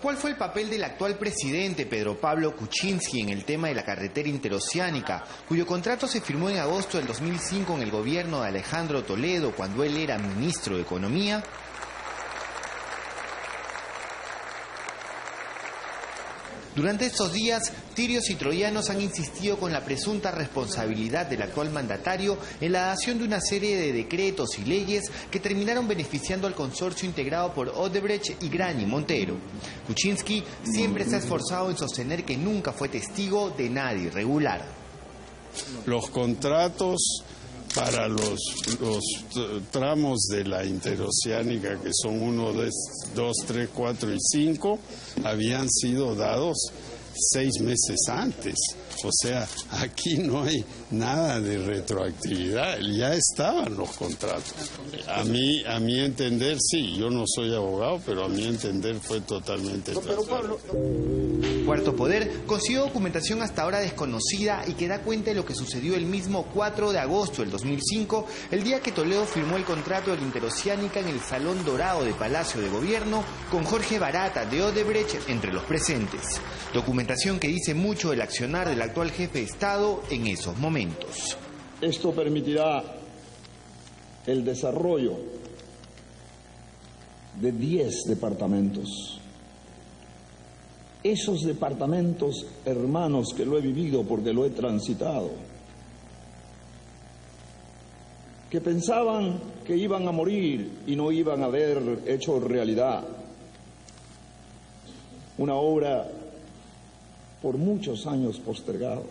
¿Cuál fue el papel del actual presidente Pedro Pablo Kuczynski en el tema de la carretera interoceánica, cuyo contrato se firmó en agosto del 2005 en el gobierno de Alejandro Toledo cuando él era ministro de Economía? Durante estos días, tirios y troyanos han insistido con la presunta responsabilidad del actual mandatario en la dación de una serie de decretos y leyes que terminaron beneficiando al consorcio integrado por Odebrecht y Grany Montero. Kuczynski siempre se ha esforzado en sostener que nunca fue testigo de nada irregular. Los contratos para los tramos de la interoceánica, que son 1, 2, 3, 4 y 5, habían sido dados 6 meses antes. O sea, aquí no hay nada de retroactividad, ya estaban los contratos. A mi entender, sí, yo no soy abogado, pero a mi entender fue totalmente transparente. Cuarto Poder consiguió documentación hasta ahora desconocida y que da cuenta de lo que sucedió el mismo 4 de agosto del 2005, el día que Toledo firmó el contrato de la interoceánica en el Salón Dorado de Palacio de Gobierno con Jorge Barata de Odebrecht entre los presentes. Documentación que dice mucho del accionar del actual jefe de Estado en esos momentos. Esto permitirá el desarrollo de 10 departamentos. Esos departamentos hermanos que lo he vivido porque lo he transitado, que pensaban que iban a morir y no iban a ver hecho realidad una obra por muchos años postergado.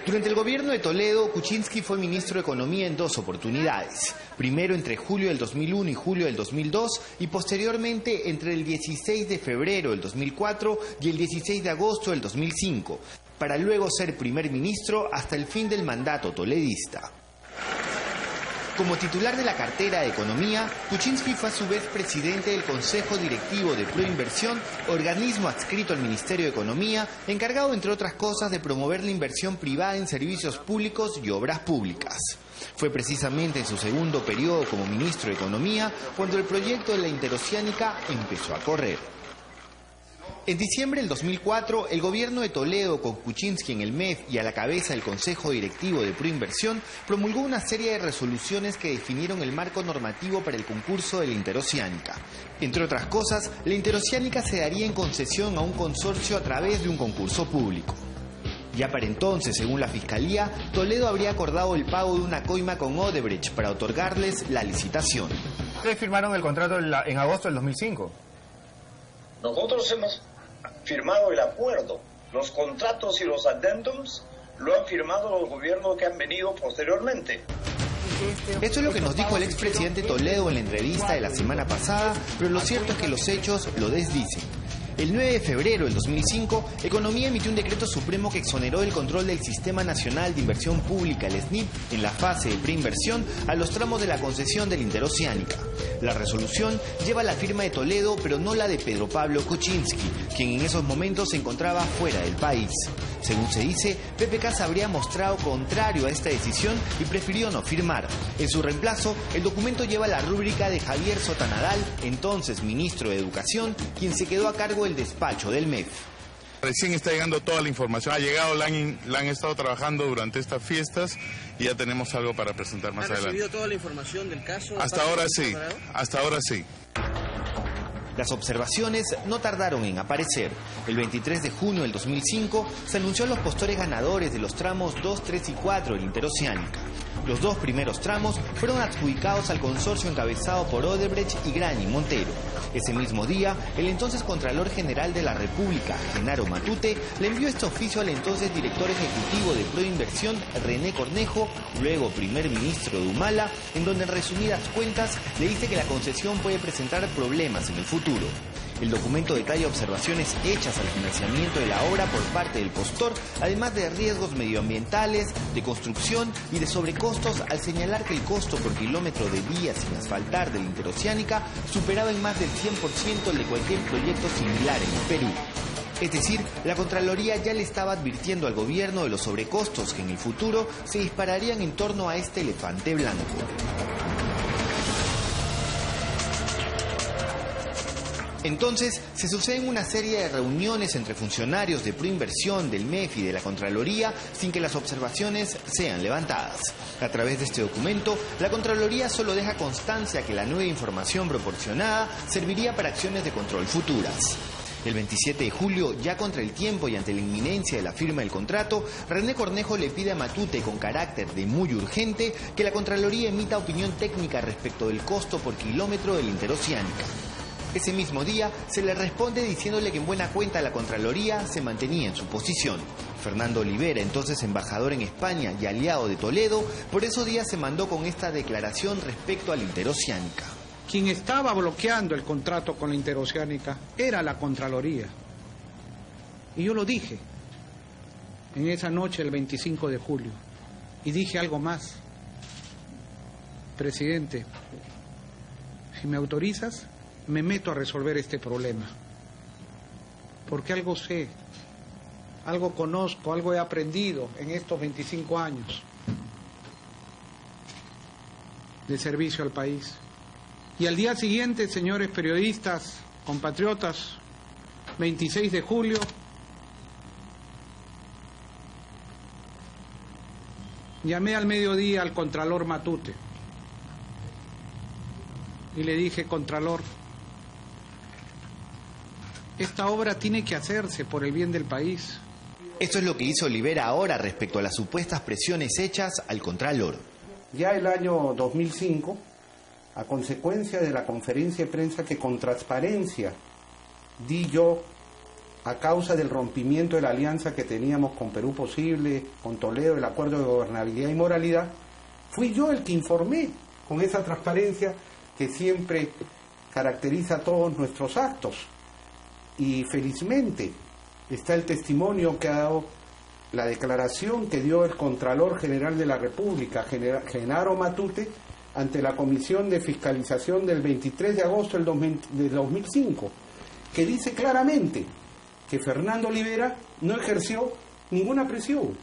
Durante el gobierno de Toledo, Kuczynski fue ministro de Economía en 2 oportunidades. Primero entre julio del 2001 y julio del 2002 y posteriormente entre el 16 de febrero del 2004 y el 16 de agosto del 2005, para luego ser primer ministro hasta el fin del mandato toledista. Como titular de la cartera de Economía, Kuczynski fue a su vez presidente del Consejo Directivo de Proinversión, organismo adscrito al Ministerio de Economía, encargado, entre otras cosas, de promover la inversión privada en servicios públicos y obras públicas. Fue precisamente en su segundo periodo como ministro de Economía cuando el proyecto de la interoceánica empezó a correr. En diciembre del 2004, el gobierno de Toledo, con Kuczynski en el MEF y a la cabeza del Consejo Directivo de Proinversión, promulgó una serie de resoluciones que definieron el marco normativo para el concurso de la interoceánica. Entre otras cosas, la interoceánica se daría en concesión a un consorcio a través de un concurso público. Ya para entonces, según la Fiscalía, Toledo habría acordado el pago de una coima con Odebrecht para otorgarles la licitación. ¿Ustedes firmaron el contrato en agosto del 2005? Nosotros hemos firmado el acuerdo. Los contratos y los addendums lo han firmado los gobiernos que han venido posteriormente. Esto es lo que nos dijo el expresidente Toledo en la entrevista de la semana pasada, pero lo cierto es que los hechos lo desdicen. El 9 de febrero del 2005, Economía emitió un decreto supremo que exoneró el control del Sistema Nacional de Inversión Pública, el SNIP, en la fase de preinversión a los tramos de la concesión de la interoceánica. La resolución lleva la firma de Toledo, pero no la de Pedro Pablo Kuczynski, quien en esos momentos se encontraba fuera del país. Según se dice, PPK se habría mostrado contrario a esta decisión y prefirió no firmar. En su reemplazo, el documento lleva la rúbrica de Javier Sota Nadal, entonces ministro de Educación, quien se quedó a cargo del despacho del MEF. Recién está llegando toda la información, ha llegado, la han estado trabajando durante estas fiestas y ya tenemos algo para presentar más adelante. ¿Han recibido toda la información del caso? Hasta ahora sí, hasta ahora sí. Las observaciones no tardaron en aparecer. El 23 de junio del 2005 se anunció a los postores ganadores de los tramos 2, 3 y 4 de la interoceánica. Los 2 primeros tramos fueron adjudicados al consorcio encabezado por Odebrecht y Grany Montero. Ese mismo día, el entonces Contralor General de la República, Genaro Matute, le envió este oficio al entonces director ejecutivo de Proinversión, René Cornejo, luego primer ministro de Humala, en donde en resumidas cuentas le dice que la concesión puede presentar problemas en el futuro. El documento detalla observaciones hechas al financiamiento de la obra por parte del postor, además de riesgos medioambientales, de construcción y de sobrecostos, al señalar que el costo por kilómetro de vía sin asfaltar de la interoceánica superaba en más del 100% el de cualquier proyecto similar en el Perú. Es decir, la Contraloría ya le estaba advirtiendo al gobierno de los sobrecostos que en el futuro se dispararían en torno a este elefante blanco. Entonces, se suceden una serie de reuniones entre funcionarios de Proinversión, del MEF y de la Contraloría sin que las observaciones sean levantadas. A través de este documento, la Contraloría solo deja constancia que la nueva información proporcionada serviría para acciones de control futuras. El 27 de julio, ya contra el tiempo y ante la inminencia de la firma del contrato, René Cornejo le pide a Matute, con carácter de muy urgente, que la Contraloría emita opinión técnica respecto del costo por kilómetro de la interoceánica. Ese mismo día se le responde diciéndole que en buena cuenta la Contraloría se mantenía en su posición. Fernando Olivera, entonces embajador en España y aliado de Toledo, por esos días se mandó con esta declaración respecto a la interoceánica. Quien estaba bloqueando el contrato con la interoceánica era la Contraloría. Y yo lo dije en esa noche del 25 de julio. Y dije algo más. Presidente, si me autorizas, me meto a resolver este problema. Porque algo sé, algo conozco, algo he aprendido en estos 25 años de servicio al país. Y al día siguiente, señores periodistas, compatriotas, 26 de julio, llamé al mediodía al Contralor Matute y le dije: Contralor, esta obra tiene que hacerse por el bien del país. Esto es lo que hizo Olivera ahora respecto a las supuestas presiones hechas al Contralor. Ya el año 2005, a consecuencia de la conferencia de prensa que con transparencia di yo a causa del rompimiento de la alianza que teníamos con Perú Posible, con Toledo, el acuerdo de gobernabilidad y moralidad, fui yo el que informé con esa transparencia que siempre caracteriza todos nuestros actos. Y felizmente está el testimonio que ha dado la declaración que dio el Contralor General de la República, Genaro Matute, ante la Comisión de Fiscalización del 23 de agosto del 2005, que dice claramente que Fernando Olivera no ejerció ninguna presión.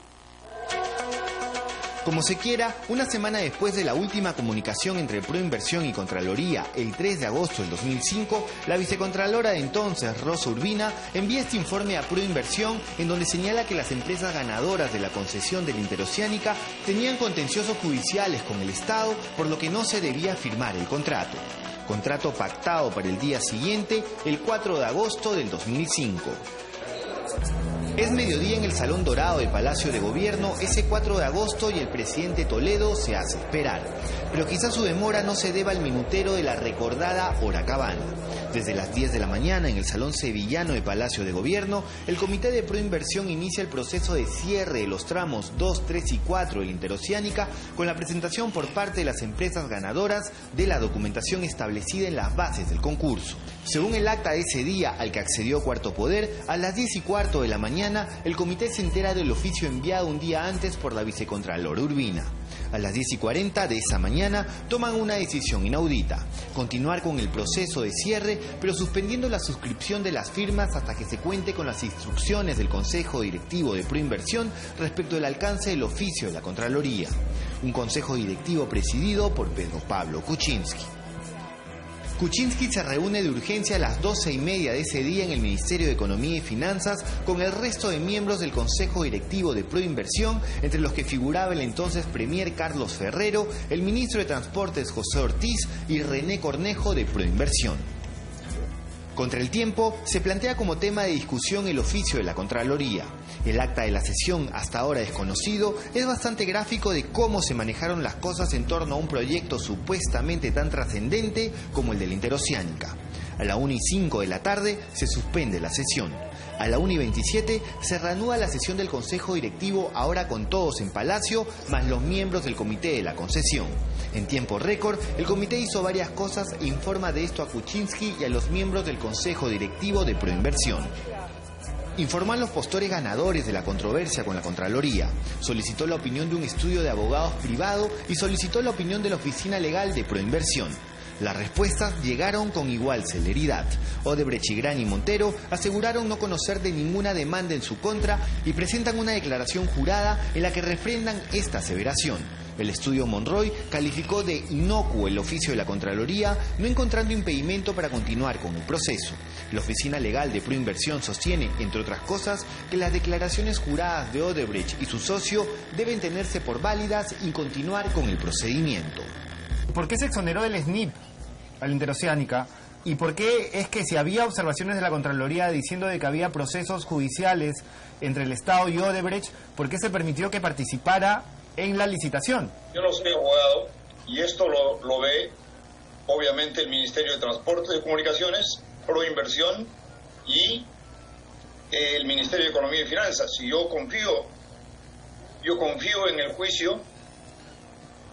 Como se quiera, una semana después de la última comunicación entre Proinversión y Contraloría, el 3 de agosto del 2005, la vicecontralora de entonces, Rosa Urbina, envía este informe a Proinversión en donde señala que las empresas ganadoras de la concesión de la interoceánica tenían contenciosos judiciales con el Estado, por lo que no se debía firmar el contrato. Contrato pactado para el día siguiente, el 4 de agosto del 2005. Es mediodía en el Salón Dorado del Palacio de Gobierno ese 4 de agosto y el presidente Toledo se hace esperar. Pero quizás su demora no se deba al minutero de la recordada hora cabana. Desde las 10 de la mañana en el Salón Sevillano de Palacio de Gobierno, el Comité de Proinversión inicia el proceso de cierre de los tramos 2, 3 y 4 de la interoceánica con la presentación por parte de las empresas ganadoras de la documentación establecida en las bases del concurso. Según el acta de ese día al que accedió Cuarto Poder, a las 10:15 de la mañana el comité se entera del oficio enviado un día antes por la vicecontralora Urbina. A las 10:40 de esa mañana toman una decisión inaudita: continuar con el proceso de cierre, pero suspendiendo la suscripción de las firmas hasta que se cuente con las instrucciones del Consejo Directivo de Proinversión respecto del alcance del oficio de la Contraloría. Un consejo directivo presidido por Pedro Pablo Kuczynski. Kuczynski se reúne de urgencia a las 12:30 de ese día en el Ministerio de Economía y Finanzas con el resto de miembros del Consejo Directivo de Proinversión, entre los que figuraba el entonces Premier Carlos Ferrero, el ministro de Transportes José Ortiz y René Cornejo de Proinversión. Contra el tiempo, se plantea como tema de discusión el oficio de la Contraloría. El acta de la sesión, hasta ahora desconocido, es bastante gráfico de cómo se manejaron las cosas en torno a un proyecto supuestamente tan trascendente como el de la interoceánica. A la 1:05 de la tarde se suspende la sesión. A la 1:27 se reanuda la sesión del Consejo Directivo, ahora con todos en Palacio, más los miembros del Comité de la Concesión. En tiempo récord, el comité hizo varias cosas e informa de esto a Kuczynski y a los miembros del Consejo Directivo de Proinversión. Informó a los postores ganadores de la controversia con la Contraloría, solicitó la opinión de un estudio de abogados privado y solicitó la opinión de la Oficina Legal de Proinversión. Las respuestas llegaron con igual celeridad. Odebrecht y Grani Montero aseguraron no conocer de ninguna demanda en su contra y presentan una declaración jurada en la que refrendan esta aseveración. El estudio Monroy calificó de inocuo el oficio de la Contraloría, no encontrando impedimento para continuar con el proceso. La oficina legal de Proinversión sostiene, entre otras cosas, que las declaraciones juradas de Odebrecht y su socio deben tenerse por válidas y continuar con el procedimiento. ¿Por qué se exoneró del SNIP a la Interoceánica? ¿Y por qué es que si había observaciones de la Contraloría diciendo de que había procesos judiciales entre el Estado y Odebrecht, por qué se permitió que participara en la licitación? Yo no soy abogado y esto lo ve obviamente el Ministerio de Transporte y Comunicaciones, Proinversión y el Ministerio de Economía y Finanzas. Y yo confío en el juicio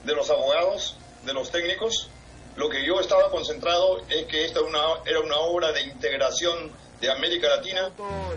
de los abogados, de los técnicos. Lo que yo estaba concentrado es que esta era una obra de integración de América Latina.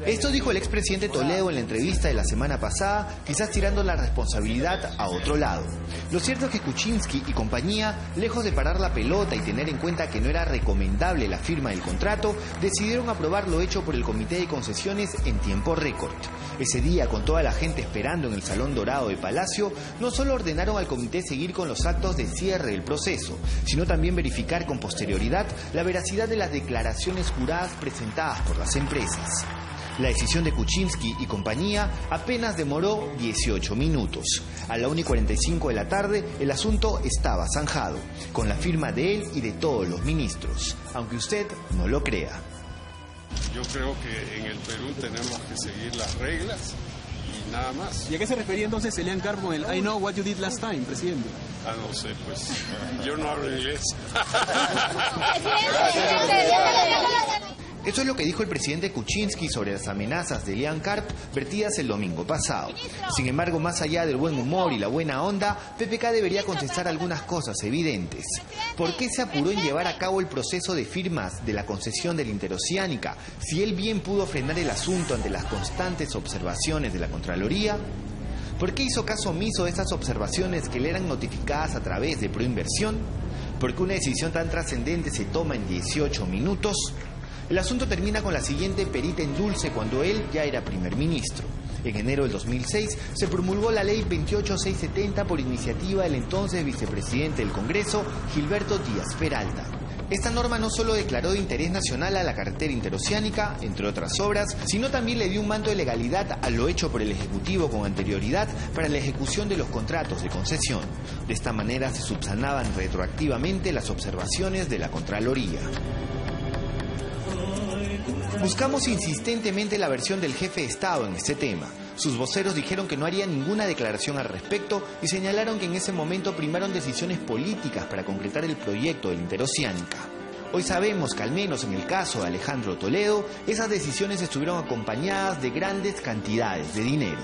Esto dijo el expresidente Toledo en la entrevista de la semana pasada, quizás tirando la responsabilidad a otro lado. Lo cierto es que Kuczynski y compañía, lejos de parar la pelota y tener en cuenta que no era recomendable la firma del contrato, decidieron aprobar lo hecho por el Comité de Concesiones en tiempo récord. Ese día, con toda la gente esperando en el Salón Dorado de Palacio, no solo ordenaron al comité seguir con los actos de cierre del proceso, sino también verificar con posterioridad la veracidad de las declaraciones juradas presentadas por las empresas. La decisión de Kuczynski y compañía apenas demoró 18 minutos. A la 1:45 de la tarde, el asunto estaba zanjado, con la firma de él y de todos los ministros, aunque usted no lo crea. Yo creo que en el Perú tenemos que seguir las reglas y nada más. ¿Y a qué se refería entonces Elian Karp con el I know what you did last time, presidente? No sé, pues yo no hablo inglés. Eso es lo que dijo el presidente Kuczynski sobre las amenazas de Elian Karp vertidas el domingo pasado. Sin embargo, más allá del buen humor y la buena onda, PPK debería contestar algunas cosas evidentes. ¿Por qué se apuró en llevar a cabo el proceso de firmas de la concesión de la Interoceánica, si él bien pudo frenar el asunto ante las constantes observaciones de la Contraloría? ¿Por qué hizo caso omiso de esas observaciones que le eran notificadas a través de Proinversión? ¿Por qué una decisión tan trascendente se toma en 18 minutos? El asunto termina con la siguiente perita en dulce cuando él ya era primer ministro. En enero del 2006 se promulgó la ley 28670 por iniciativa del entonces vicepresidente del Congreso, Gilberto Díaz Peralta. Esta norma no solo declaró de interés nacional a la carretera interoceánica, entre otras obras, sino también le dio un manto de legalidad a lo hecho por el Ejecutivo con anterioridad para la ejecución de los contratos de concesión. De esta manera se subsanaban retroactivamente las observaciones de la Contraloría. Buscamos insistentemente la versión del jefe de Estado en este tema. Sus voceros dijeron que no harían ninguna declaración al respecto y señalaron que en ese momento primaron decisiones políticas para concretar el proyecto de la Interoceánica. Hoy sabemos que al menos en el caso de Alejandro Toledo, esas decisiones estuvieron acompañadas de grandes cantidades de dinero.